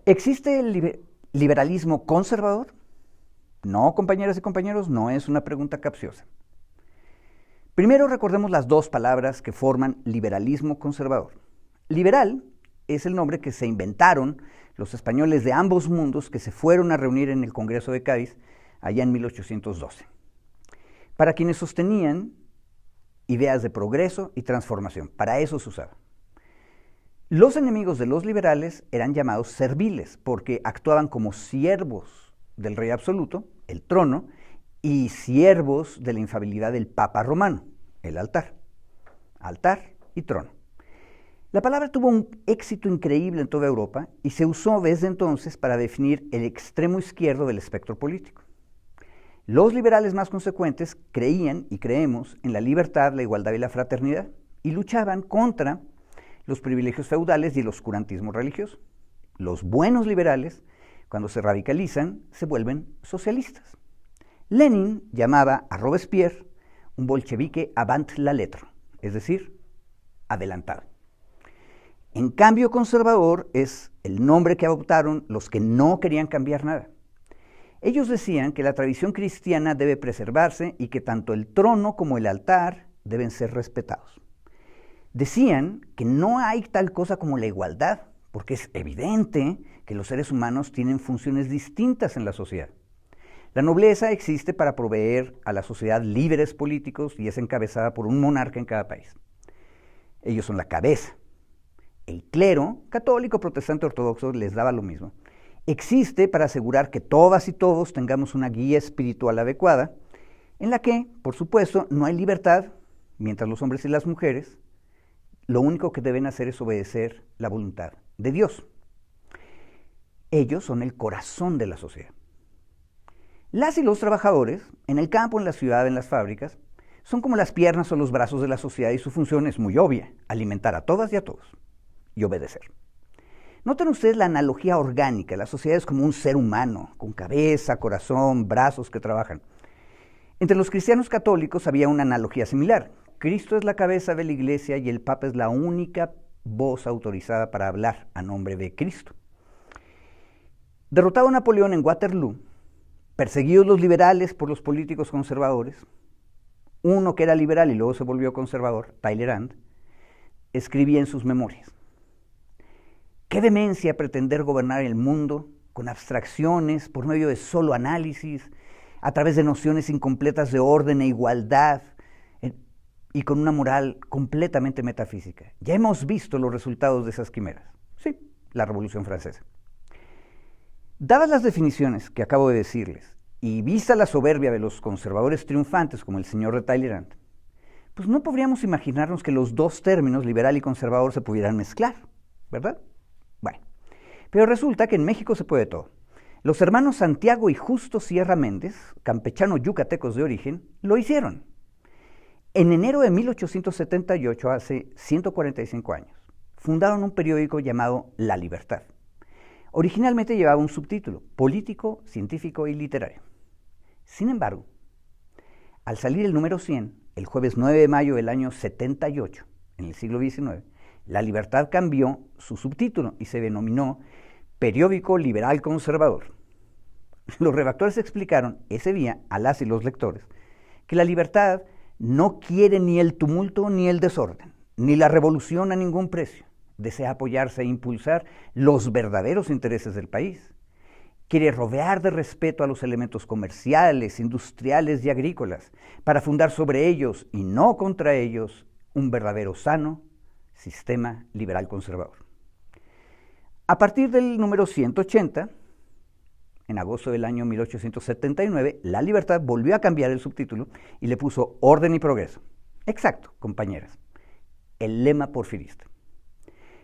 ¿Existe el liberalismo conservador? No, compañeras y compañeros, no es una pregunta capciosa. Primero recordemos las dos palabras que forman liberalismo conservador. Liberal es el nombre que se inventaron los españoles de ambos mundos que se fueron a reunir en el Congreso de Cádiz allá en 1812, para quienes sostenían ideas de progreso y transformación. Para eso se usaba. Los enemigos de los liberales eran llamados serviles porque actuaban como siervos del rey absoluto, el trono, y siervos de la infalibilidad del Papa romano, el altar. Altar y trono. La palabra tuvo un éxito increíble en toda Europa y se usó desde entonces para definir el extremo izquierdo del espectro político. Los liberales más consecuentes creían y creemos en la libertad, la igualdad y la fraternidad y luchaban contra los privilegios feudales y el oscurantismo religioso. Los buenos liberales, cuando se radicalizan, se vuelven socialistas. Lenin llamaba a Robespierre un bolchevique avant la lettre, es decir, adelantado. En cambio, conservador es el nombre que adoptaron los que no querían cambiar nada. Ellos decían que la tradición cristiana debe preservarse y que tanto el trono como el altar deben ser respetados. Decían que no hay tal cosa como la igualdad, porque es evidente que los seres humanos tienen funciones distintas en la sociedad. La nobleza existe para proveer a la sociedad líderes políticos y es encabezada por un monarca en cada país. Ellos son la cabeza. El clero, católico, protestante, ortodoxo, les daba lo mismo. Existe para asegurar que todas y todos tengamos una guía espiritual adecuada, en la que, por supuesto, no hay libertad, mientras los hombres y las mujeres lo único que deben hacer es obedecer la voluntad de Dios. Ellos son el corazón de la sociedad. Las y los trabajadores, en el campo, en la ciudad, en las fábricas, son como las piernas o los brazos de la sociedad y su función es muy obvia, alimentar a todas y a todos y obedecer. Noten ustedes la analogía orgánica, la sociedad es como un ser humano, con cabeza, corazón, brazos que trabajan. Entre los cristianos católicos había una analogía similar. Cristo es la cabeza de la iglesia y el Papa es la única voz autorizada para hablar a nombre de Cristo. Derrotado Napoleón en Waterloo, perseguidos los liberales por los políticos conservadores, uno que era liberal y luego se volvió conservador, Talleyrand, escribía en sus memorias: qué demencia pretender gobernar el mundo con abstracciones por medio de solo análisis, a través de nociones incompletas de orden e igualdad, y con una moral completamente metafísica. Ya hemos visto los resultados de esas quimeras. Sí, la Revolución Francesa. Dadas las definiciones que acabo de decirles, y vista la soberbia de los conservadores triunfantes como el señor de Talleyrand, pues no podríamos imaginarnos que los dos términos, liberal y conservador, se pudieran mezclar, ¿verdad? Bueno, pero resulta que en México se puede todo. Los hermanos Santiago y Justo Sierra Méndez, campechanos yucatecos de origen, lo hicieron. En enero de 1878, hace 145 años, fundaron un periódico llamado La Libertad. Originalmente llevaba un subtítulo: político, científico y literario. Sin embargo, al salir el número 100, el jueves 9 de mayo del año 78, en el siglo XIX, La Libertad cambió su subtítulo y se denominó Periódico Liberal Conservador. Los redactores explicaron ese día a las y los lectores que La Libertad no quiere ni el tumulto ni el desorden, ni la revolución a ningún precio. Desea apoyarse e impulsar los verdaderos intereses del país. Quiere rodear de respeto a los elementos comerciales, industriales y agrícolas, para fundar sobre ellos y no contra ellos un verdadero sano sistema liberal conservador. A partir del número 180, en agosto del año 1879, La Libertad volvió a cambiar el subtítulo y le puso Orden y Progreso. Exacto, compañeras, el lema porfirista.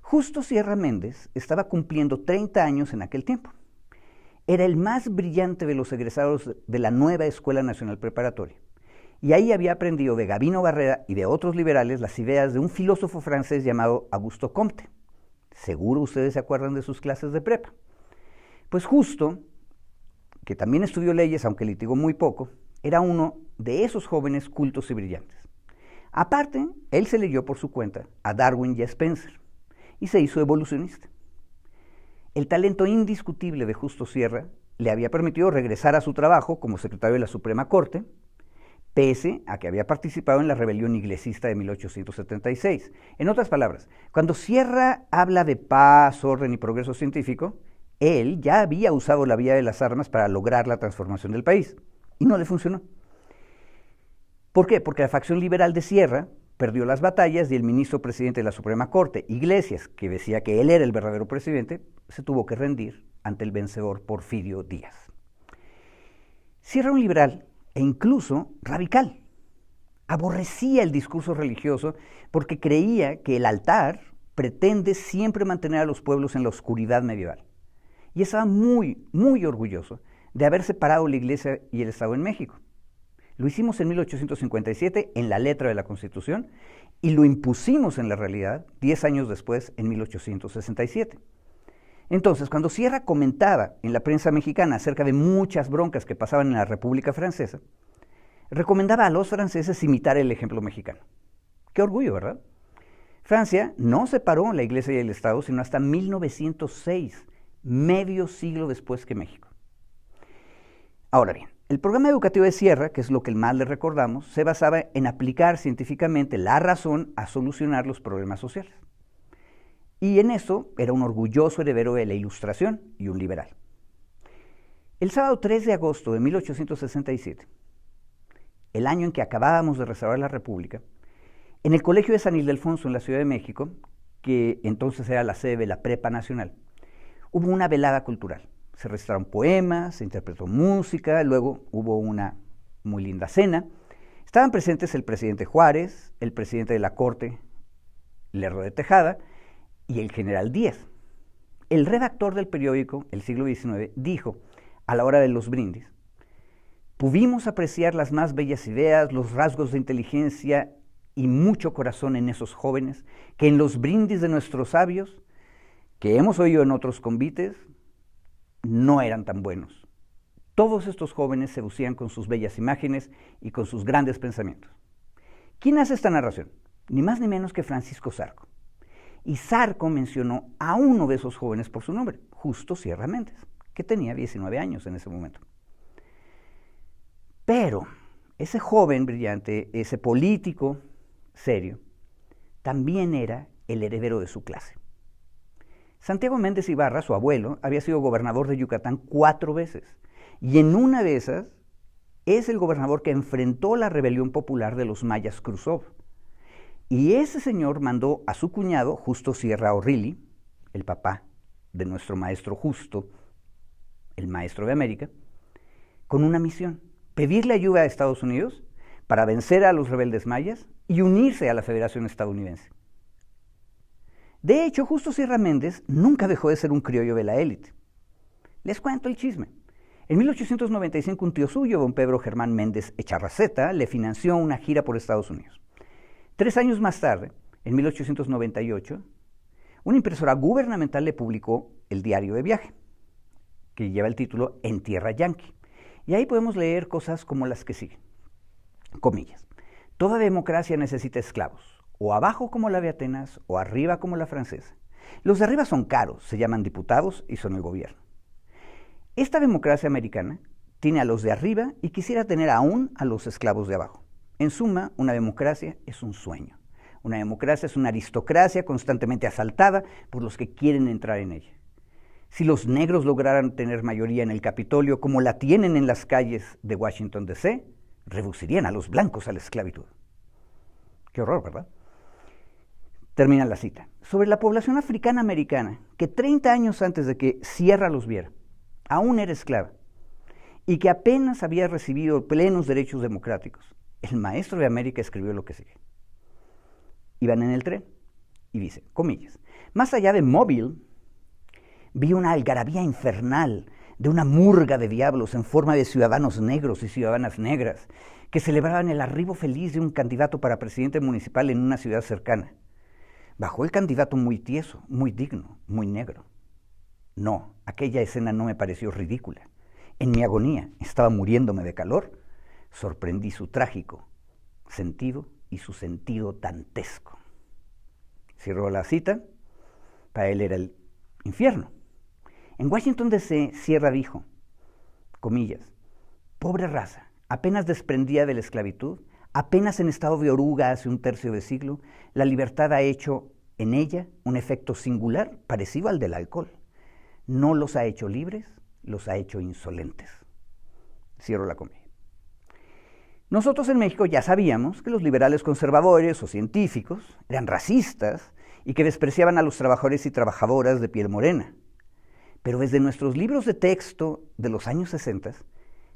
Justo Sierra Méndez estaba cumpliendo 30 años en aquel tiempo. Era el más brillante de los egresados de la nueva Escuela Nacional Preparatoria. Y ahí había aprendido de Gabino Barreda y de otros liberales las ideas de un filósofo francés llamado Auguste Comte. Seguro ustedes se acuerdan de sus clases de prepa. Pues Justo, que también estudió leyes, aunque litigó muy poco, era uno de esos jóvenes cultos y brillantes. Aparte, él se leyó por su cuenta a Darwin y a Spencer, y se hizo evolucionista. el talento indiscutible de Justo Sierra le había permitido regresar a su trabajo como secretario de la Suprema Corte, pese a que había participado en la rebelión iglesista de 1876. En otras palabras, cuando Sierra habla de paz, orden y progreso científico, él ya había usado la vía de las armas para lograr la transformación del país, y no le funcionó. ¿Por qué? Porque la facción liberal de Sierra perdió las batallas y el ministro presidente de la Suprema Corte, Iglesias, que decía que él era el verdadero presidente, se tuvo que rendir ante el vencedor Porfirio Díaz. Sierra era un liberal e incluso radical. Aborrecía el discurso religioso porque creía que el altar pretende siempre mantener a los pueblos en la oscuridad medieval. Y estaba muy, muy orgulloso de haber separado la Iglesia y el Estado en México. Lo hicimos en 1857 en la letra de la Constitución y lo impusimos en la realidad 10 años después, en 1867. Entonces, cuando Sierra comentaba en la prensa mexicana acerca de muchas broncas que pasaban en la República Francesa, recomendaba a los franceses imitar el ejemplo mexicano. Qué orgullo, ¿verdad? Francia no separó la Iglesia y el Estado sino hasta 1906, medio siglo después que México. Ahora bien, el programa educativo de Sierra, que es lo que más le recordamos, se basaba en aplicar científicamente la razón a solucionar los problemas sociales. Y en eso era un orgulloso heredero de la Ilustración y un liberal. El sábado 3 de agosto de 1867, el año en que acabábamos de restaurar la República, en el Colegio de San Ildefonso en la Ciudad de México, que entonces era la sede de la Prepa Nacional, hubo una velada cultural. Se recitaron poemas, se interpretó música, luego hubo una muy linda cena. Estaban presentes el presidente Juárez, el presidente de la Corte, Lerdo de Tejada, y el general Díaz. El redactor del periódico El Siglo XIX dijo, a la hora de los brindis, pudimos apreciar las más bellas ideas, los rasgos de inteligencia y mucho corazón en esos jóvenes, que en los brindis de nuestros sabios, que hemos oído en otros convites, no eran tan buenos. Todos estos jóvenes seducían con sus bellas imágenes y con sus grandes pensamientos. ¿Quién hace esta narración? Ni más ni menos que Francisco Zarco. Y Zarco mencionó a uno de esos jóvenes por su nombre, Justo Sierra Méndez, que tenía 19 años en ese momento. Pero ese joven brillante, ese político serio, también era el heredero de su clase. Santiago Méndez Ibarra, su abuelo, había sido gobernador de Yucatán 4 veces, y en una de esas es el gobernador que enfrentó la rebelión popular de los mayas Cruzov. Y ese señor mandó a su cuñado, Justo Sierra O'Reilly, el papá de nuestro maestro Justo, el maestro de América, con una misión: pedirle ayuda a Estados Unidos para vencer a los rebeldes mayas y unirse a la Federación Estadounidense. De hecho, Justo Sierra Méndez nunca dejó de ser un criollo de la élite. Les cuento el chisme. En 1895, un tío suyo, don Pedro Germán Méndez Echarraceta, le financió una gira por Estados Unidos. 3 años más tarde, en 1898, una impresora gubernamental le publicó el diario de viaje, que lleva el título En Tierra Yanqui. Y ahí podemos leer cosas como las que siguen. Comillas. Toda democracia necesita esclavos, o abajo como la de Atenas, o arriba como la francesa. Los de arriba son caros, se llaman diputados y son el gobierno. Esta democracia americana tiene a los de arriba y quisiera tener aún a los esclavos de abajo. En suma, una democracia es un sueño. Una democracia es una aristocracia constantemente asaltada por los que quieren entrar en ella. Si los negros lograran tener mayoría en el Capitolio como la tienen en las calles de Washington, D.C., reducirían a los blancos a la esclavitud. Qué horror, ¿verdad? Termina la cita. Sobre la población africana americana, que 30 años antes de que Sierra los viera, aún era esclava, y que apenas había recibido plenos derechos democráticos, el maestro de América escribió lo que sigue. Iban en el tren y dice, comillas, más allá de Mobile, vi una algarabía infernal de una murga de diablos en forma de ciudadanos negros y ciudadanas negras que celebraban el arribo feliz de un candidato para presidente municipal en una ciudad cercana. Bajó el candidato muy tieso, muy digno, muy negro. No, aquella escena no me pareció ridícula. En mi agonía, estaba muriéndome de calor, sorprendí su trágico sentido y su sentido dantesco. Cierro la cita, para él era el infierno. En Washington, D.C., Sierra dijo, comillas, pobre raza, apenas desprendida de la esclavitud, apenas en estado de oruga hace un tercio de siglo, la libertad ha hecho en ella un efecto singular parecido al del alcohol. No los ha hecho libres, los ha hecho insolentes. Cierro la comilla. Nosotros en México ya sabíamos que los liberales conservadores o científicos eran racistas y que despreciaban a los trabajadores y trabajadoras de piel morena. Pero desde nuestros libros de texto de los años 60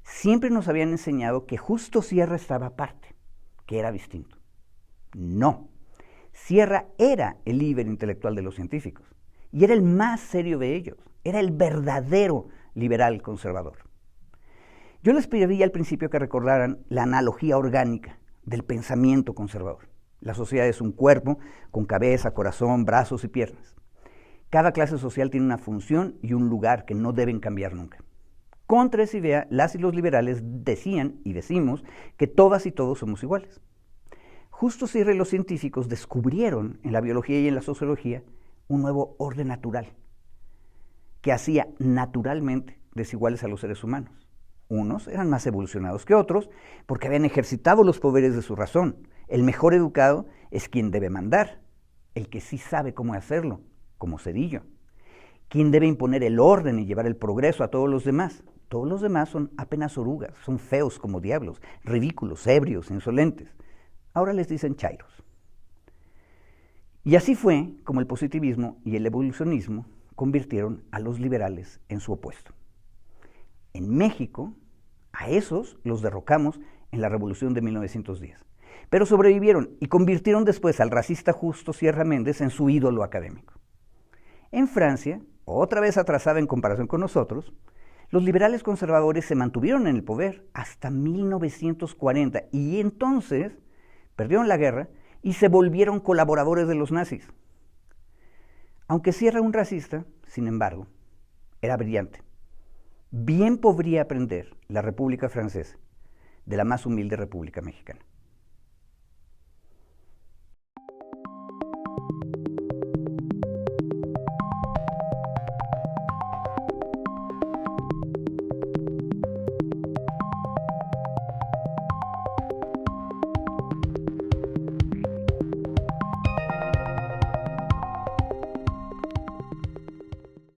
siempre nos habían enseñado que justo Sierra estaba aparte, que era distinto. No, Sierra era el líder intelectual de los científicos y era el más serio de ellos, era el verdadero liberal conservador. Yo les pediría al principio que recordaran la analogía orgánica del pensamiento conservador. La sociedad es un cuerpo con cabeza, corazón, brazos y piernas. Cada clase social tiene una función y un lugar que no deben cambiar nunca. Contra esa idea, las y los liberales decían y decimos que todas y todos somos iguales. Justo Sierra y los científicos descubrieron en la biología y en la sociología un nuevo orden natural que hacía naturalmente desiguales a los seres humanos. Unos eran más evolucionados que otros porque habían ejercitado los poderes de su razón. El mejor educado es quien debe mandar, el que sí sabe cómo hacerlo, como Cedillo. Quien debe imponer el orden y llevar el progreso a todos los demás. Todos los demás son apenas orugas, son feos como diablos, ridículos, ebrios, insolentes. Ahora les dicen chairos. Y así fue como el positivismo y el evolucionismo convirtieron a los liberales en su opuesto. En México, a esos los derrocamos en la Revolución de 1910, pero sobrevivieron y convirtieron después al racista Justo Sierra Méndez en su ídolo académico. En Francia, otra vez atrasada en comparación con nosotros, los liberales conservadores se mantuvieron en el poder hasta 1940 y entonces perdieron la guerra y se volvieron colaboradores de los nazis. Aunque Sierra era un racista, sin embargo, era brillante. Bien podría aprender la República Francesa de la más humilde República Mexicana.